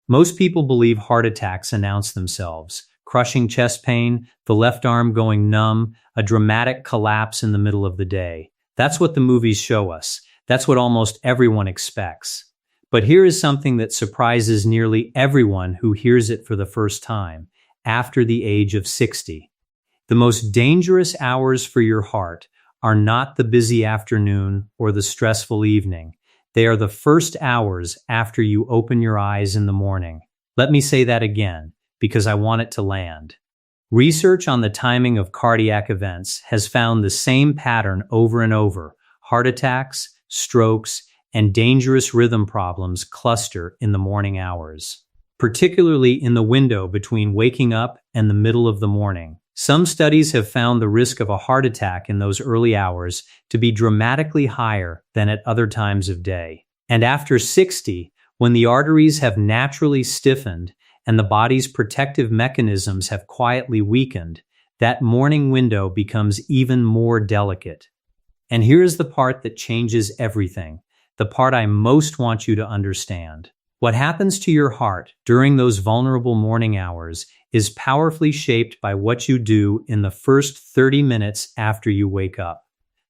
Most people believe heart attacks announce themselves. Crushing chest pain, the left arm going numb, a dramatic collapse in the middle of the day. That's what the movies show us. That's what almost everyone expects. But here is something that surprises nearly everyone who hears it for the first time, after the age of 60. The most dangerous hours for your heart are not the busy afternoon or the stressful evening. They are the first hours after you open your eyes in the morning. Let me say that again, because I want it to land. Research on the timing of cardiac events has found the same pattern over and over. Heart attacks, strokes, and dangerous rhythm problems cluster in the morning hours, particularly in the window between waking up and the middle of the morning. Some studies have found the risk of a heart attack in those early hours to be dramatically higher than at other times of day. And after 60, when the arteries have naturally stiffened and the body's protective mechanisms have quietly weakened, that morning window becomes even more delicate. And here's the part that changes everything, the part I most want you to understand. What happens to your heart during those vulnerable morning hours is powerfully shaped by what you do in the first 30 minutes after you wake up.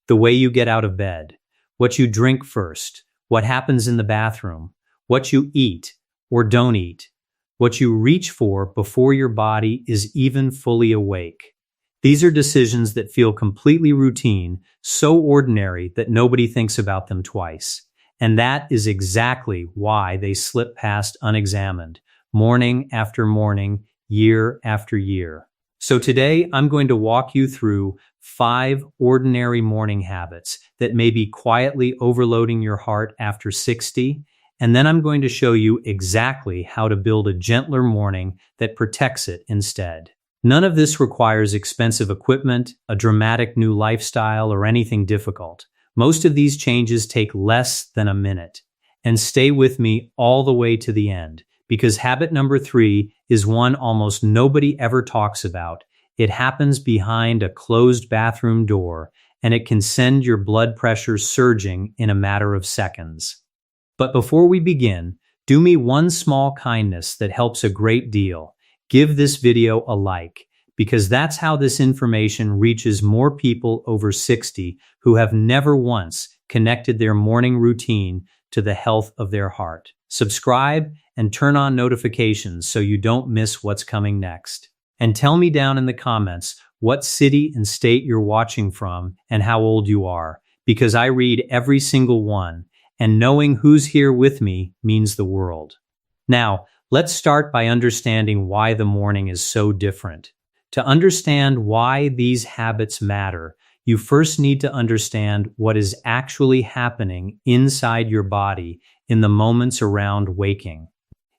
The way you get out of bed, what you drink first, what happens in the bathroom, what you eat or don't eat, what you reach for before your body is even fully awake. These are decisions that feel completely routine, so ordinary that nobody thinks about them twice. And that is exactly why they slip past unexamined, morning after morning, year after year. So today, I'm going to walk you through 5 ordinary morning habits that may be quietly overloading your heart after 60, and then I'm going to show you exactly how to build a gentler morning that protects it instead. None of this requires expensive equipment, a dramatic new lifestyle, or anything difficult. Most of these changes take less than a minute. And stay with me all the way to the end, because habit number 3 is one almost nobody ever talks about. It happens behind a closed bathroom door, and it can send your blood pressure surging in a matter of seconds. But before we begin, do me one small kindness that helps a great deal. Give this video a like, because that's how this information reaches more people over 60 who have never once connected their morning routine to the health of their heart. Subscribe and turn on notifications so you don't miss what's coming next. And tell me down in the comments what city and state you're watching from and how old you are, because I read every single one, and knowing who's here with me means the world. Now, let's start by understanding why the morning is so different. To understand why these habits matter, you first need to understand what is actually happening inside your body in the moments around waking,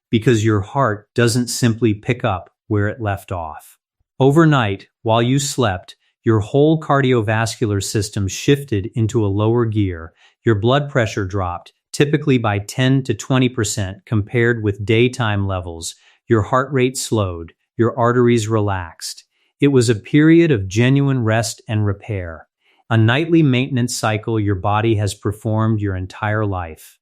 because your heart doesn't simply pick up where it left off. Overnight, while you slept, your whole cardiovascular system shifted into a lower gear. Your blood pressure dropped, typically by 10 to 20% compared with daytime levels. Your heart rate slowed, your arteries relaxed. It was a period of genuine rest and repair, a nightly maintenance cycle your body has performed your entire life.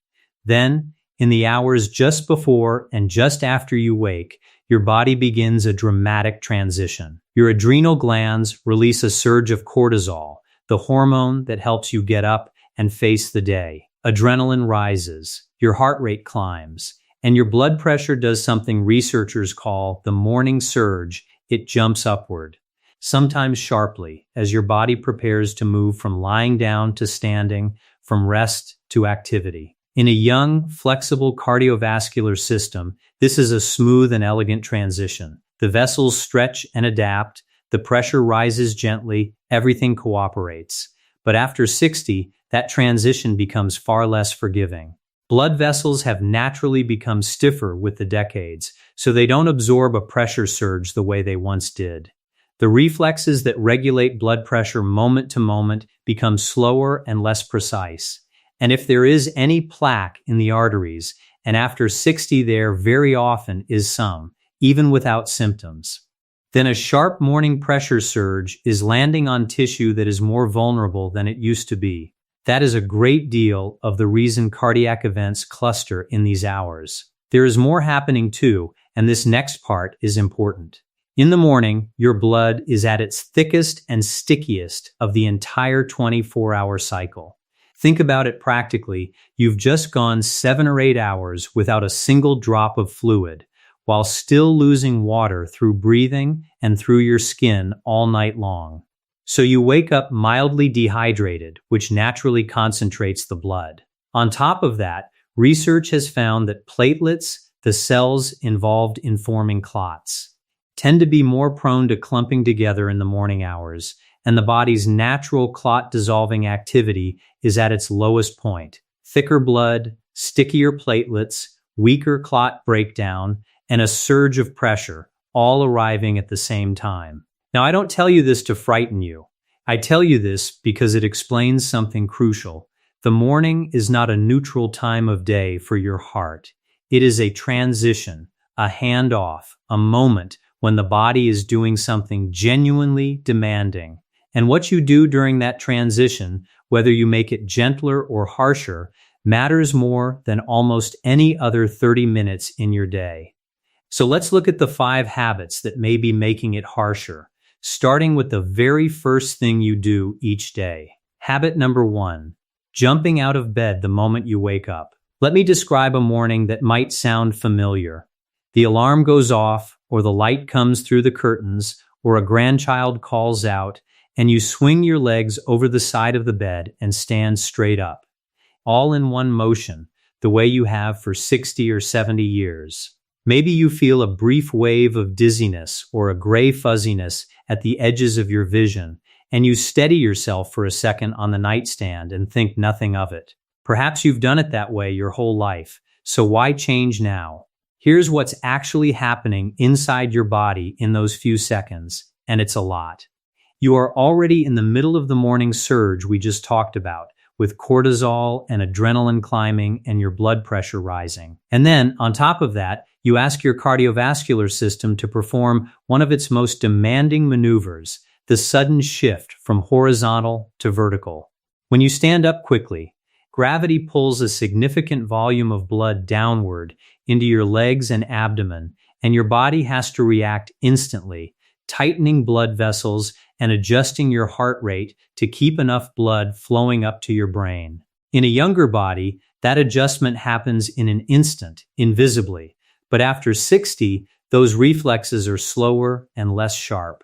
Then, in the hours just before and just after you wake, your body begins a dramatic transition. Your adrenal glands release a surge of cortisol, the hormone that helps you get up and face the day. Adrenaline rises, your heart rate climbs, and your blood pressure does something researchers call the morning surge. It jumps upward, sometimes sharply, as your body prepares to move from lying down to standing, from rest to activity. In a young, flexible cardiovascular system, this is a smooth and elegant transition. The vessels stretch and adapt, the pressure rises gently, everything cooperates. But after 60, that transition becomes far less forgiving. Blood vessels have naturally become stiffer with the decades, so they don't absorb a pressure surge the way they once did. The reflexes that regulate blood pressure moment to moment become slower and less precise. And if there is any plaque in the arteries, and after 60 there very often is some, even without symptoms, then a sharp morning pressure surge is landing on tissue that is more vulnerable than it used to be. That is a great deal of the reason cardiac events cluster in these hours. There is more happening too, and this next part is important. In the morning, your blood is at its thickest and stickiest of the entire 24-hour cycle. Think about it practically. You've just gone 7 or 8 hours without a single drop of fluid, while still losing water through breathing and through your skin all night long. So you wake up mildly dehydrated, which naturally concentrates the blood. On top of that, research has found that platelets, the cells involved in forming clots, tend to be more prone to clumping together in the morning hours, and the body's natural clot-dissolving activity is at its lowest point. Thicker blood, stickier platelets, weaker clot breakdown, and a surge of pressure, all arriving at the same time. Now, I don't tell you this to frighten you. I tell you this because it explains something crucial. The morning is not a neutral time of day for your heart. It is a transition, a handoff, a moment when the body is doing something genuinely demanding. And what you do during that transition, whether you make it gentler or harsher, matters more than almost any other 30 minutes in your day. So let's look at the 5 habits that may be making it harsher, starting with the very first thing you do each day. Habit number 1, jumping out of bed the moment you wake up. Let me describe a morning that might sound familiar. The alarm goes off, or the light comes through the curtains, or a grandchild calls out, and you swing your legs over the side of the bed and stand straight up. All in one motion, the way you have for 60 or 70 years. Maybe you feel a brief wave of dizziness or a gray fuzziness at the edges of your vision, and you steady yourself for a second on the nightstand and think nothing of it. Perhaps you've done it that way your whole life, so why change now? Here's what's actually happening inside your body in those few seconds, and it's a lot. You are already in the middle of the morning surge we just talked about, with cortisol and adrenaline climbing and your blood pressure rising. And then, on top of that, you ask your cardiovascular system to perform one of its most demanding maneuvers, the sudden shift from horizontal to vertical. When you stand up quickly, gravity pulls a significant volume of blood downward into your legs and abdomen, and your body has to react instantly, tightening blood vessels and adjusting your heart rate to keep enough blood flowing up to your brain. In a younger body, that adjustment happens in an instant, invisibly, but after 60, those reflexes are slower and less sharp.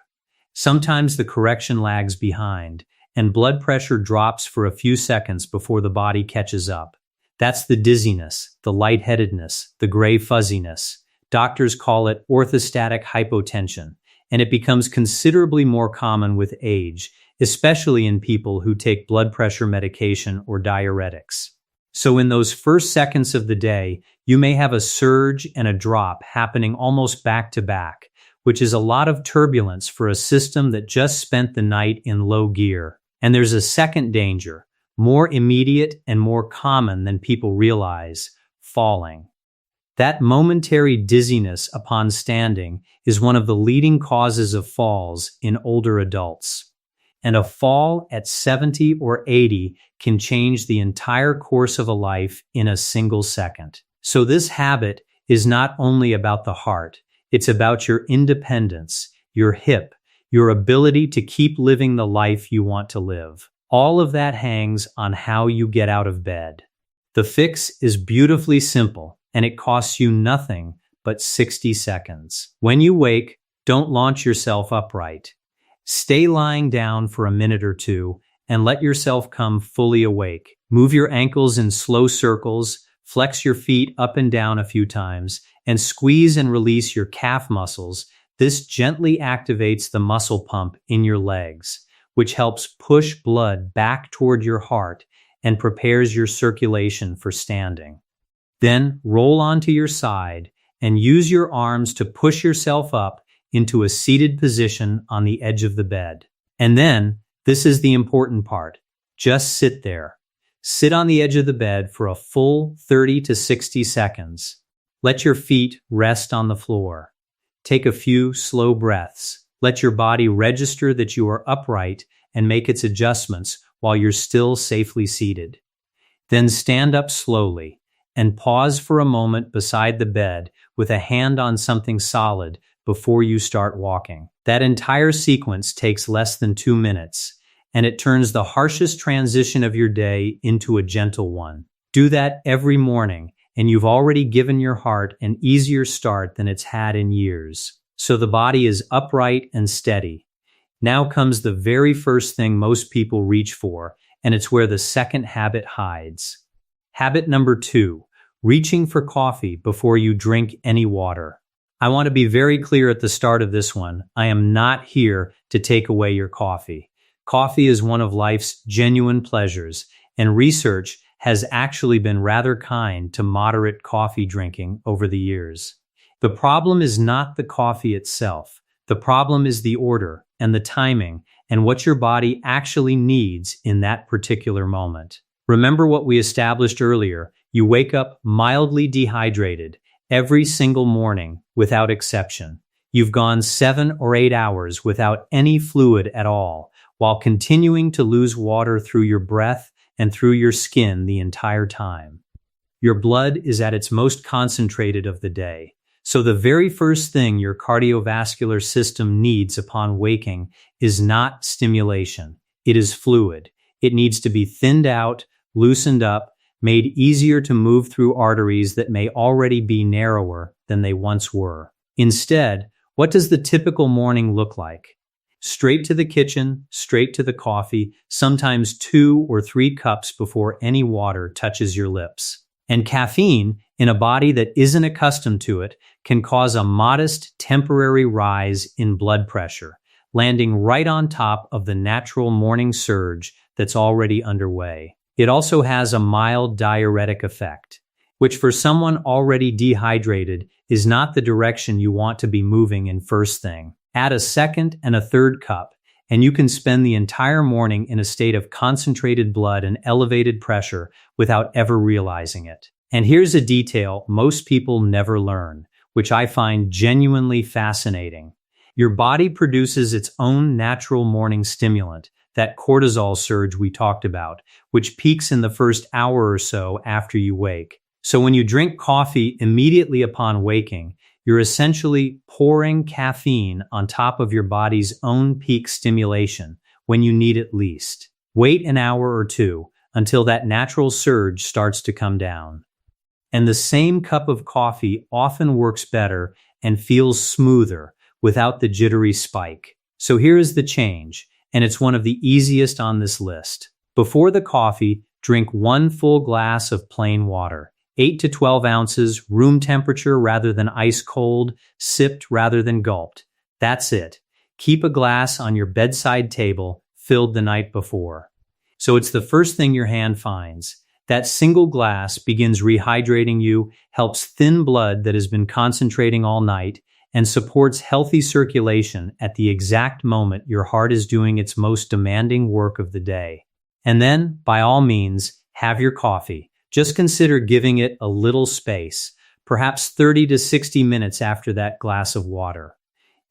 Sometimes the correction lags behind, and blood pressure drops for a few seconds before the body catches up. That's the dizziness, the lightheadedness, the gray fuzziness. Doctors call it orthostatic hypotension, and it becomes considerably more common with age, especially in people who take blood pressure medication or diuretics. So in those first seconds of the day, you may have a surge and a drop happening almost back to back, which is a lot of turbulence for a system that just spent the night in low gear. And there's a second danger, more immediate and more common than people realize: falling. That momentary dizziness upon standing is one of the leading causes of falls in older adults. And a fall at 70 or 80 can change the entire course of a life in a single second. So this habit is not only about the heart, it's about your independence, your hip, your ability to keep living the life you want to live. All of that hangs on how you get out of bed. The fix is beautifully simple, and it costs you nothing but 60 seconds. When you wake, don't launch yourself upright. Stay lying down for a minute or two and let yourself come fully awake. Move your ankles in slow circles, flex your feet up and down a few times, and squeeze and release your calf muscles. This gently activates the muscle pump in your legs, which helps push blood back toward your heart and prepares your circulation for standing. Then roll onto your side and use your arms to push yourself up into a seated position on the edge of the bed. And then, this is the important part, just sit there. Sit on the edge of the bed for a full 30 to 60 seconds. Let your feet rest on the floor. Take a few slow breaths. Let your body register that you are upright and make its adjustments while you're still safely seated. Then stand up slowly and pause for a moment beside the bed with a hand on something solid before you start walking. That entire sequence takes less than 2 minutes, and it turns the harshest transition of your day into a gentle one. Do that every morning, and you've already given your heart an easier start than it's had in years. So the body is upright and steady. Now comes the very first thing most people reach for, and it's where the second habit hides. Habit number 2, reaching for coffee before you drink any water. I want to be very clear at the start of this one. I am not here to take away your coffee. Coffee is one of life's genuine pleasures, and research has actually been rather kind to moderate coffee drinking over the years. The problem is not the coffee itself. The problem is the order and the timing and what your body actually needs in that particular moment. Remember what we established earlier. You wake up mildly dehydrated every single morning without exception. You've gone 7 or 8 hours without any fluid at all, while continuing to lose water through your breath and through your skin the entire time. Your blood is at its most concentrated of the day. So the very first thing your cardiovascular system needs upon waking is not stimulation. It is fluid. It needs to be thinned out, loosened up, made easier to move through arteries that may already be narrower than they once were. Instead, what does the typical morning look like? Straight to the kitchen, straight to the coffee, sometimes 2 or 3 cups before any water touches your lips. And caffeine, in a body that isn't accustomed to it, can cause a modest temporary rise in blood pressure, landing right on top of the natural morning surge that's already underway. It also has a mild diuretic effect, which for someone already dehydrated is not the direction you want to be moving in first thing. Add a second and a third cup, and you can spend the entire morning in a state of concentrated blood and elevated pressure without ever realizing it. And here's a detail most people never learn, which I find genuinely fascinating. Your body produces its own natural morning stimulant, that cortisol surge we talked about, which peaks in the first hour or so after you wake. So when you drink coffee immediately upon waking, you're essentially pouring caffeine on top of your body's own peak stimulation when you need it least. Wait an hour or 2 until that natural surge starts to come down. And the same cup of coffee often works better and feels smoother without the jittery spike. So here is the change, and it's one of the easiest on this list. Before the coffee, drink 1 full glass of plain water. 8 to 12 ounces, room temperature rather than ice cold, sipped rather than gulped. That's it. Keep a glass on your bedside table, filled the night before. So it's the first thing your hand finds. That single glass begins rehydrating you, helps thin blood that has been concentrating all night, and supports healthy circulation at the exact moment your heart is doing its most demanding work of the day. And then, by all means, have your coffee. Just consider giving it a little space, perhaps 30 to 60 minutes after that glass of water.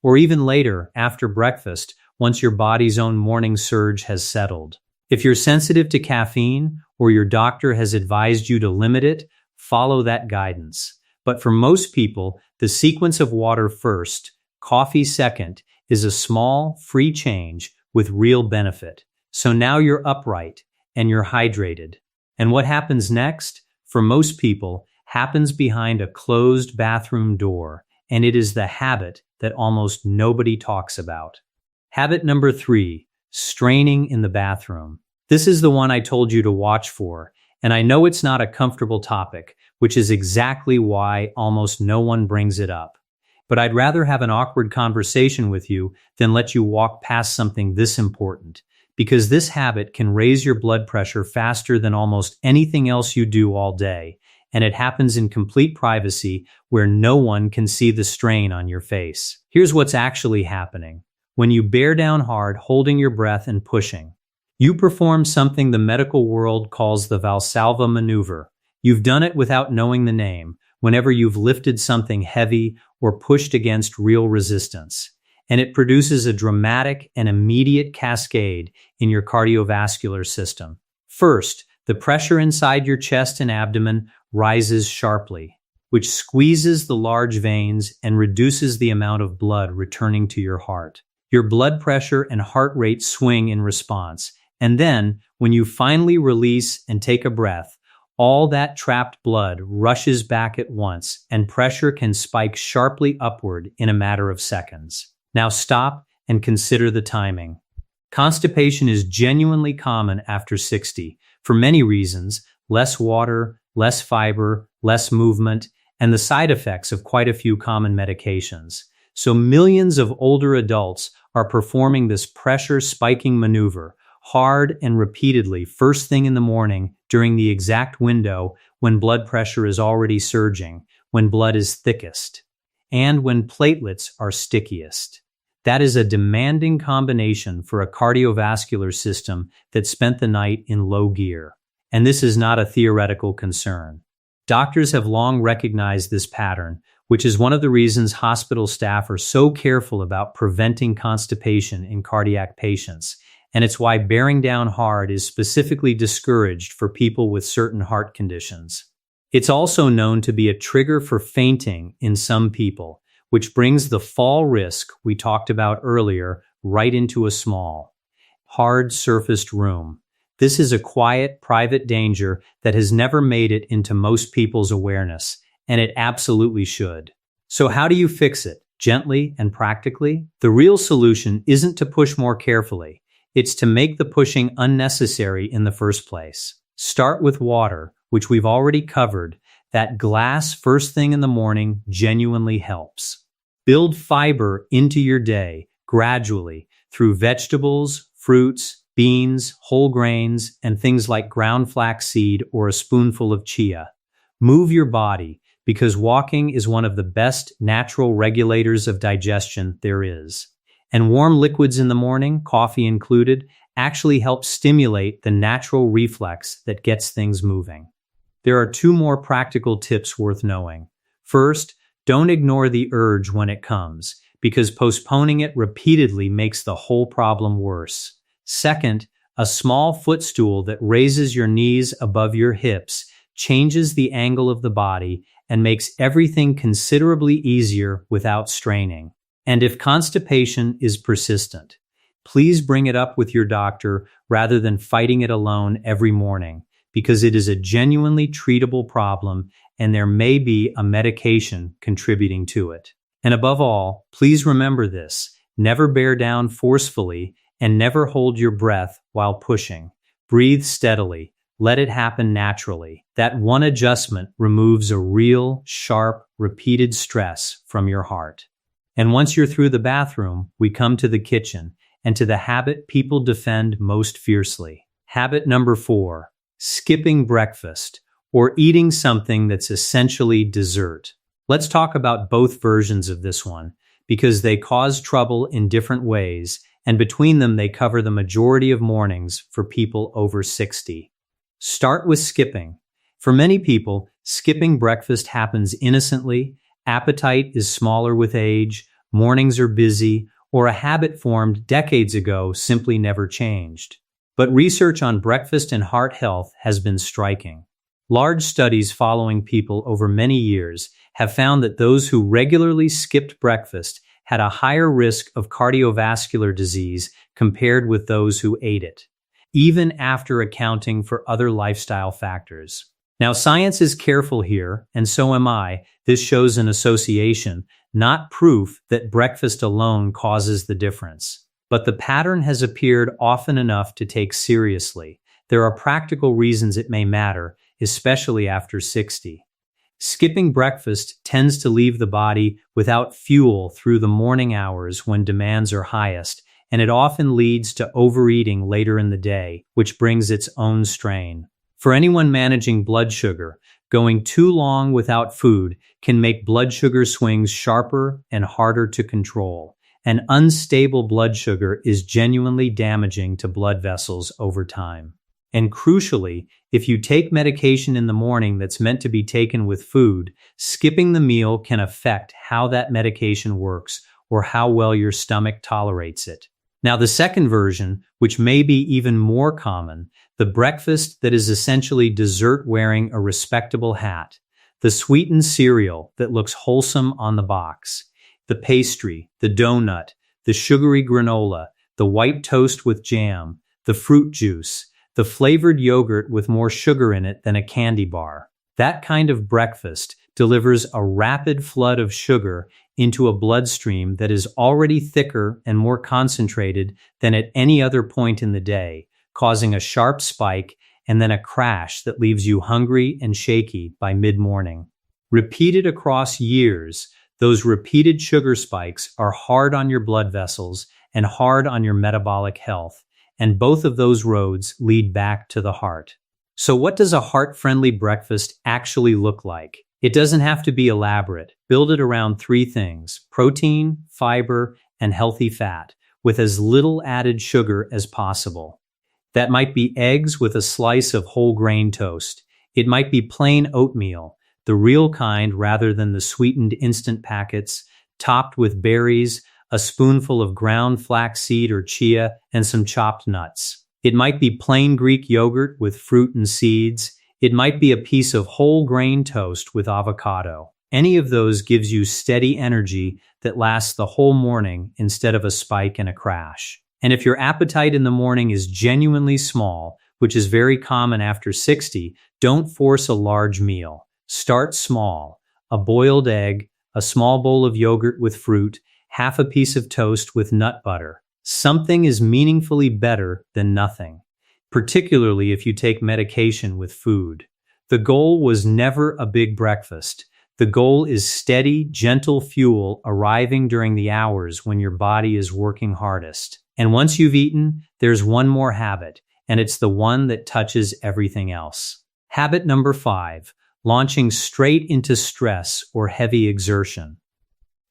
Or even later, after breakfast, once your body's own morning surge has settled. If you're sensitive to caffeine, or your doctor has advised you to limit it, follow that guidance. But for most people, the sequence of water first, coffee second, is a small, free change with real benefit. So now you're upright and you're hydrated. And what happens next, for most people, happens behind a closed bathroom door, and it is the habit that almost nobody talks about. Habit number 3, straining in the bathroom. This is the one I told you to watch for, and I know it's not a comfortable topic, which is exactly why almost no one brings it up. But I'd rather have an awkward conversation with you than let you walk past something this important. Because this habit can raise your blood pressure faster than almost anything else you do all day, and it happens in complete privacy where no one can see the strain on your face. Here's what's actually happening. When you bear down hard, holding your breath and pushing, you perform something the medical world calls the Valsalva maneuver. You've done it without knowing the name, whenever you've lifted something heavy or pushed against real resistance. And it produces a dramatic and immediate cascade in your cardiovascular system. First, the pressure inside your chest and abdomen rises sharply, which squeezes the large veins and reduces the amount of blood returning to your heart. Your blood pressure and heart rate swing in response, and then, when you finally release and take a breath, all that trapped blood rushes back at once, and pressure can spike sharply upward in a matter of seconds. Now stop and consider the timing. Constipation is genuinely common after 60, for many reasons: less water, less fiber, less movement, and the side effects of quite a few common medications. So millions of older adults are performing this pressure-spiking maneuver hard and repeatedly first thing in the morning during the exact window when blood pressure is already surging, when blood is thickest, and when platelets are stickiest. That is a demanding combination for a cardiovascular system that spent the night in low gear. And this is not a theoretical concern. Doctors have long recognized this pattern, which is one of the reasons hospital staff are so careful about preventing constipation in cardiac patients, and it's why bearing down hard is specifically discouraged for people with certain heart conditions. It's also known to be a trigger for fainting in some people, which brings the fall risk we talked about earlier right into a small, hard-surfaced room. This is a quiet, private danger that has never made it into most people's awareness, and it absolutely should. So how do you fix it? Gently and practically? The real solution isn't to push more carefully. It's to make the pushing unnecessary in the first place. Start with water, which we've already covered. That glass first thing in the morning genuinely helps. Build fiber into your day gradually through vegetables, fruits, beans, whole grains, and things like ground flaxseed or a spoonful of chia. Move your body, because walking is one of the best natural regulators of digestion there is. And warm liquids in the morning, coffee included, actually help stimulate the natural reflex that gets things moving. There are 2 more practical tips worth knowing. First, don't ignore the urge when it comes, because postponing it repeatedly makes the whole problem worse. Second, a small footstool that raises your knees above your hips changes the angle of the body and makes everything considerably easier without straining. And if constipation is persistent, please bring it up with your doctor rather than fighting it alone every morning, because it is a genuinely treatable problem and there may be a medication contributing to it. And above all, please remember this: never bear down forcefully and never hold your breath while pushing. Breathe steadily. Let it happen naturally. That one adjustment removes a real, sharp, repeated stress from your heart. And once you're through the bathroom, we come to the kitchen and to the habit people defend most fiercely. Habit number 4, skipping breakfast or eating something that's essentially dessert. Let's talk about both versions of this one, because they cause trouble in different ways, and between them they cover the majority of mornings for people over 60. Start with skipping. For many people, skipping breakfast happens innocently. Appetite is smaller with age, mornings are busy, or a habit formed decades ago simply never changed. But research on breakfast and heart health has been striking. Large studies following people over many years have found that those who regularly skipped breakfast had a higher risk of cardiovascular disease compared with those who ate it, even after accounting for other lifestyle factors. Now, science is careful here, and so am I. This shows an association, not proof that breakfast alone causes the difference. But the pattern has appeared often enough to take seriously. There are practical reasons it may matter, especially after 60. Skipping breakfast tends to leave the body without fuel through the morning hours when demands are highest, and it often leads to overeating later in the day, which brings its own strain. For anyone managing blood sugar, going too long without food can make blood sugar swings sharper and harder to control. And unstable blood sugar is genuinely damaging to blood vessels over time. And crucially, if you take medication in the morning that's meant to be taken with food, skipping the meal can affect how that medication works or how well your stomach tolerates it. Now, the second version, which may be even more common, The breakfast that is essentially dessert wearing a respectable hat. The sweetened cereal that looks wholesome on the box. The pastry, the donut, the sugary granola, the white toast with jam, the fruit juice, the flavored yogurt with more sugar in it than a candy bar. That kind of breakfast delivers a rapid flood of sugar into a bloodstream that is already thicker and more concentrated than at any other point in the day, causing a sharp spike and then a crash that leaves you hungry and shaky by mid-morning. Repeated across years, those repeated sugar spikes are hard on your blood vessels and hard on your metabolic health, and both of those roads lead back to the heart. So what does a heart-friendly breakfast actually look like? It doesn't have to be elaborate. Build it around 3 things: protein, fiber, and healthy fat, with as little added sugar as possible. That might be eggs with a slice of whole grain toast. It might be plain oatmeal, the real kind rather than the sweetened instant packets, topped with berries, a spoonful of ground flaxseed or chia, and some chopped nuts. It might be plain Greek yogurt with fruit and seeds. It might be a piece of whole grain toast with avocado. Any of those gives you steady energy that lasts the whole morning instead of a spike and a crash. And if your appetite in the morning is genuinely small, which is very common after 60, don't force a large meal. Start small: a boiled egg, a small bowl of yogurt with fruit, half a piece of toast with nut butter. Something is meaningfully better than nothing, particularly if you take medication with food. The goal was never a big breakfast. The goal is steady, gentle fuel arriving during the hours when your body is working hardest. And once you've eaten, there's one more habit, and it's the one that touches everything else. Habit number 5, launching straight into stress or heavy exertion.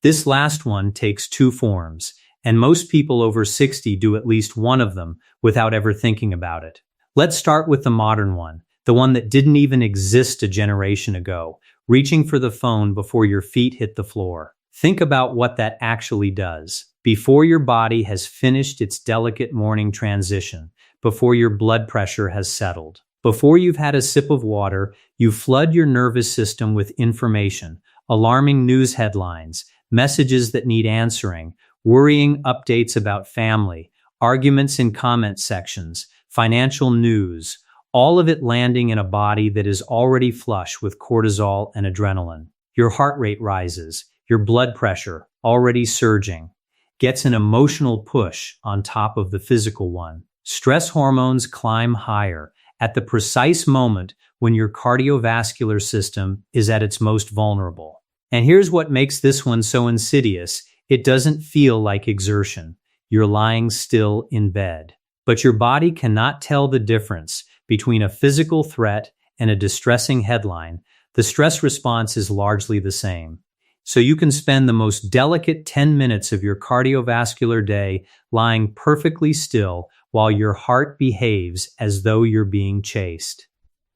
This last one takes 2 forms, and most people over 60 do at least one of them without ever thinking about it. Let's start with the modern one, the one that didn't even exist a generation ago, reaching for the phone before your feet hit the floor. Think about what that actually does. Before your body has finished its delicate morning transition, before your blood pressure has settled, before you've had a sip of water, you flood your nervous system with information, alarming news headlines, messages that need answering, worrying updates about family, arguments in comment sections, financial news, all of it landing in a body that is already flush with cortisol and adrenaline. Your heart rate rises, your blood pressure, already surging, gets an emotional push on top of the physical one. Stress hormones climb higher at the precise moment when your cardiovascular system is at its most vulnerable. And here's what makes this one so insidious. It doesn't feel like exertion. You're lying still in bed. But your body cannot tell the difference between a physical threat and a distressing headline. The stress response is largely the same. So you can spend the most delicate 10 minutes of your cardiovascular day lying perfectly still while your heart behaves as though you're being chased.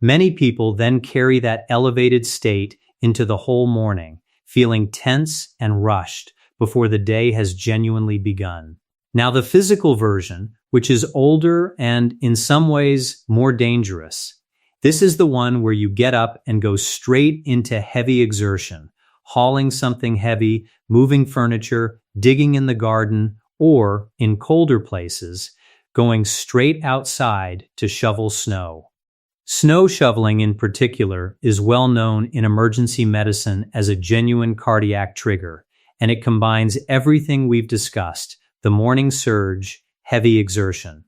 Many people then carry that elevated state into the whole morning, feeling tense and rushed before the day has genuinely begun. Now, the physical version, which is older and in some ways more dangerous, this is the one where you get up and go straight into heavy exertion, hauling something heavy, moving furniture, digging in the garden, or, in colder places, going straight outside to shovel snow. Snow shoveling in particular is well known in emergency medicine as a genuine cardiac trigger, and it combines everything we've discussed: the morning surge, heavy exertion,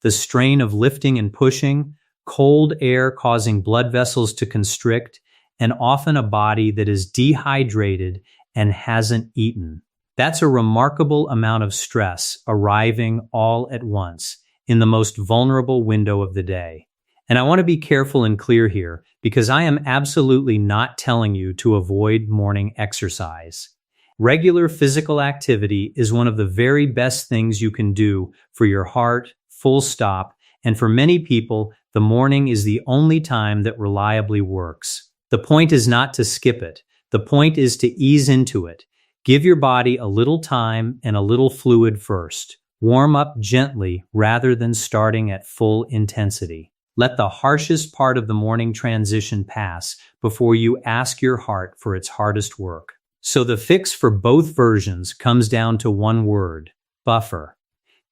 the strain of lifting and pushing, cold air causing blood vessels to constrict, and often a body that is dehydrated and hasn't eaten. That's a remarkable amount of stress arriving all at once in the most vulnerable window of the day. And I want to be careful and clear here, because I am absolutely not telling you to avoid morning exercise. Regular physical activity is one of the very best things you can do for your heart, full stop, and for many people, the morning is the only time that reliably works. The point is not to skip it. The point is to ease into it. Give your body a little time and a little fluid first. Warm up gently rather than starting at full intensity. Let the harshest part of the morning transition pass before you ask your heart for its hardest work. So the fix for both versions comes down to one word: buffer.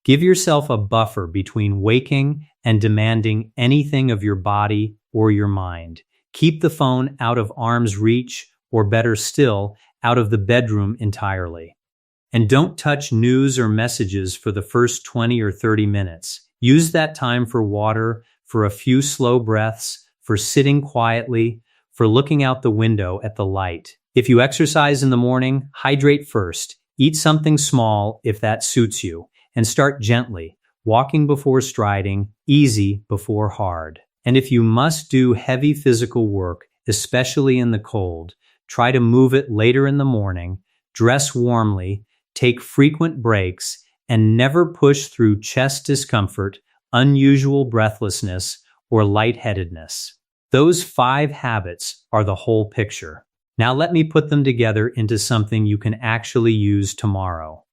Give yourself a buffer between waking and demanding anything of your body or your mind. Keep the phone out of arm's reach, or better still, out of the bedroom entirely. And don't touch news or messages for the first 20 or 30 minutes. Use that time for water, for a few slow breaths, for sitting quietly, for looking out the window at the light. If you exercise in the morning, hydrate first. Eat something small if that suits you, and start gently, walking before striding, easy before hard. And if you must do heavy physical work, especially in the cold, try to move it later in the morning, dress warmly, take frequent breaks, and never push through chest discomfort, unusual breathlessness, or lightheadedness. Those 5 habits are the whole picture. Now let me put them together into something you can actually use tomorrow.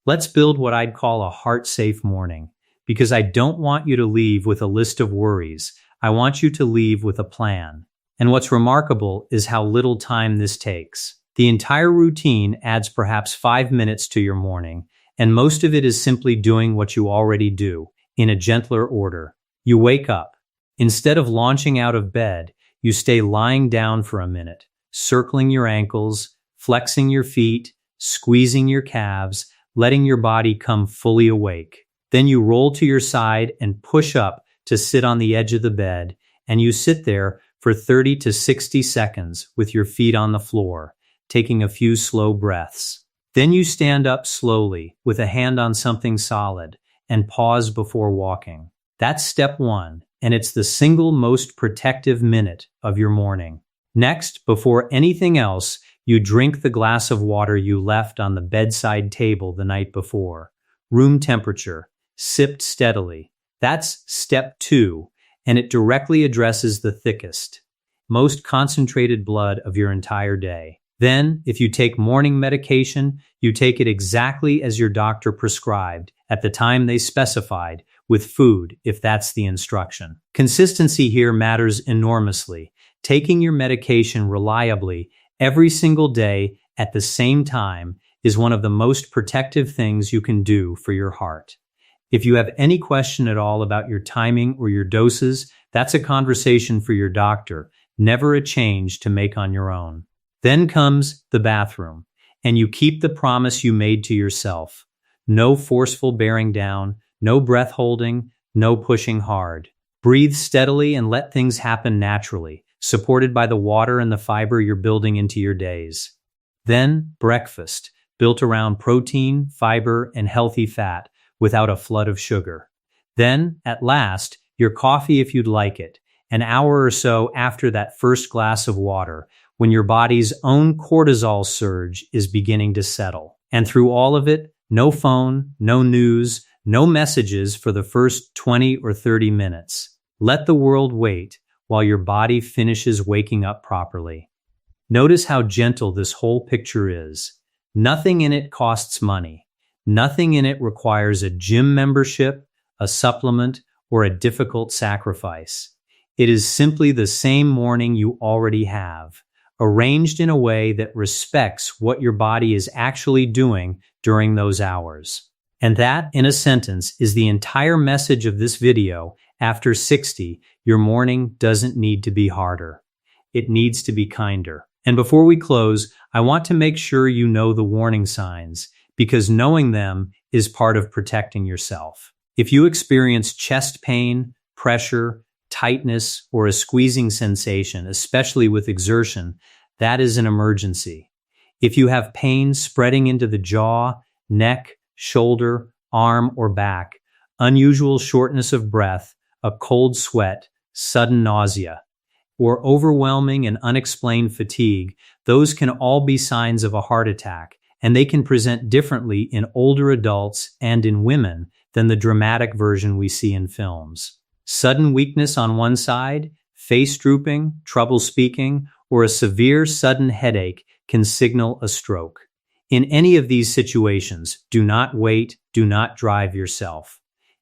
Let's build what I'd call a heart-safe morning, because I don't want you to leave with a list of worries. I want you to leave with a plan. And what's remarkable is how little time this takes. The entire routine adds perhaps 5 minutes to your morning, and most of it is simply doing what you already do, in a gentler order. You wake up. Instead of launching out of bed, you stay lying down for a minute, circling your ankles, flexing your feet, squeezing your calves, letting your body come fully awake. Then you roll to your side and push up to sit on the edge of the bed, and you sit there for 30 to 60 seconds with your feet on the floor, taking a few slow breaths. Then you stand up slowly with a hand on something solid and pause before walking. That's step 1, and it's the single most protective minute of your morning. Next, before anything else, you drink the glass of water you left on the bedside table the night before. Room temperature, sipped steadily. That's step 2, and it directly addresses the thickest, most concentrated blood of your entire day. Then, if you take morning medication, you take it exactly as your doctor prescribed, at the time they specified, with food, if that's the instruction. Consistency here matters enormously. Taking your medication reliably every single day at the same time is one of the most protective things you can do for your heart. If you have any question at all about your timing or your doses, that's a conversation for your doctor, never a change to make on your own. Then comes the bathroom, and you keep the promise you made to yourself. No forceful bearing down, no breath holding, no pushing hard. Breathe steadily and let things happen naturally, supported by the water and the fiber you're building into your days. Then breakfast, built around protein, fiber, and healthy fat, without a flood of sugar. Then, at last, your coffee if you'd like it, an hour or so after that first glass of water, when your body's own cortisol surge is beginning to settle. And through all of it, no phone, no news, no messages for the first 20 or 30 minutes. Let the world wait while your body finishes waking up properly. Notice how gentle this whole picture is. Nothing in it costs money. Nothing in it requires a gym membership, a supplement, or a difficult sacrifice. It is simply the same morning you already have, arranged in a way that respects what your body is actually doing during those hours. And that, in a sentence, is the entire message of this video. After 60, your morning doesn't need to be harder. It needs to be kinder. And before we close, I want to make sure you know the warning signs, because knowing them is part of protecting yourself. If you experience chest pain, pressure, tightness, or a squeezing sensation, especially with exertion, that is an emergency. If you have pain spreading into the jaw, neck, shoulder, arm, or back, unusual shortness of breath, a cold sweat, sudden nausea, or overwhelming and unexplained fatigue, those can all be signs of a heart attack, and they can present differently in older adults and in women than the dramatic version we see in films. Sudden weakness on one side, face drooping, trouble speaking, or a severe sudden headache can signal a stroke. In any of these situations, do not wait, do not drive yourself,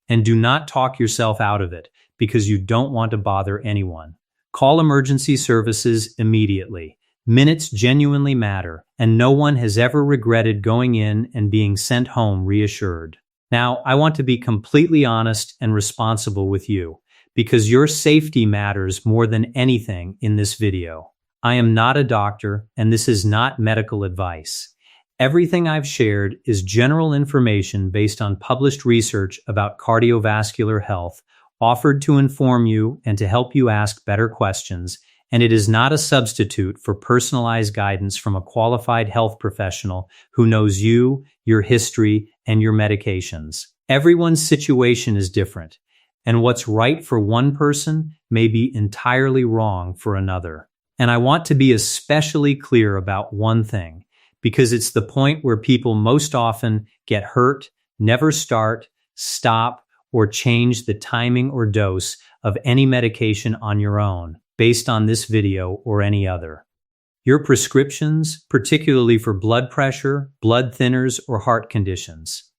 and do not talk yourself out of it, because you don't want to bother anyone. Call emergency services immediately. Minutes genuinely matter, and no one has ever regretted going in and being sent home reassured. Now, I want to be completely honest and responsible with you, because your safety matters more than anything in this video. I am not a doctor, and this is not medical advice. Everything I've shared is general information based on published research about cardiovascular health, offered to inform you and to help you ask better questions, and it is not a substitute for personalized guidance from a qualified health professional who knows you, your history, and your medications. Everyone's situation is different, and what's right for one person may be entirely wrong for another. And I want to be especially clear about one thing, because it's the point where people most often get hurt, never start, stop, or change the timing or dose of any medication on your own, based on this video or any other. Your prescriptions, particularly for blood pressure, blood thinners, or heart conditions,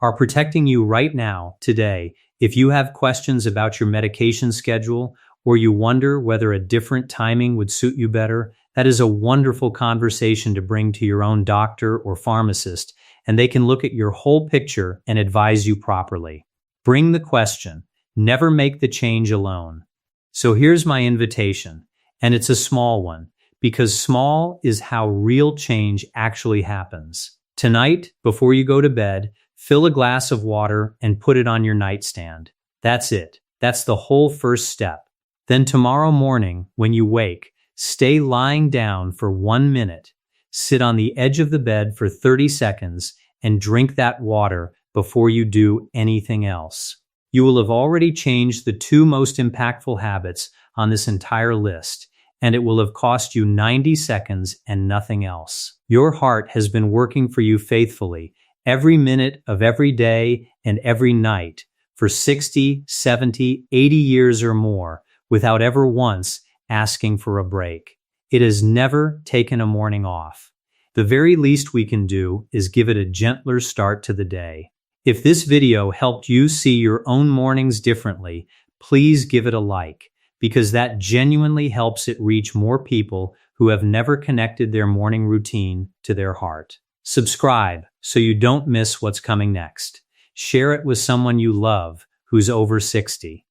are protecting you right now, today. If you have questions about your medication schedule, or you wonder whether a different timing would suit you better, that is a wonderful conversation to bring to your own doctor or pharmacist, and they can look at your whole picture and advise you properly. Bring the question. Never make the change alone. So here's my invitation, and it's a small one, because small is how real change actually happens. Tonight, before you go to bed, fill a glass of water and put it on your nightstand. That's it. That's the whole first step. Then tomorrow morning, when you wake, stay lying down for 1 minute. Sit on the edge of the bed for 30 seconds and drink that water before you do anything else. You will have already changed the 2 most impactful habits on this entire list, and it will have cost you 90 seconds and nothing else. Your heart has been working for you faithfully every minute of every day and every night for 60, 70, 80 years or more without ever once asking for a break. It has never taken a morning off. The very least we can do is give it a gentler start to the day. If this video helped you see your own mornings differently, please give it a like, because that genuinely helps it reach more people who have never connected their morning routine to their heart. Subscribe so you don't miss what's coming next. Share it with someone you love who's over 60,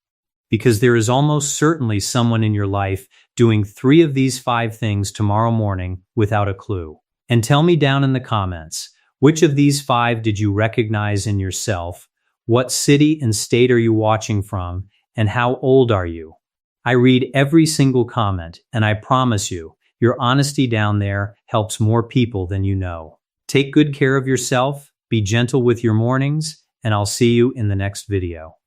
because there is almost certainly someone in your life doing 3 of these 5 things tomorrow morning without a clue. And tell me down in the comments, which of these 5 did you recognize in yourself? What city and state are you watching from? And how old are you? I read every single comment, and I promise you, your honesty down there helps more people than you know. Take good care of yourself, be gentle with your mornings, and I'll see you in the next video.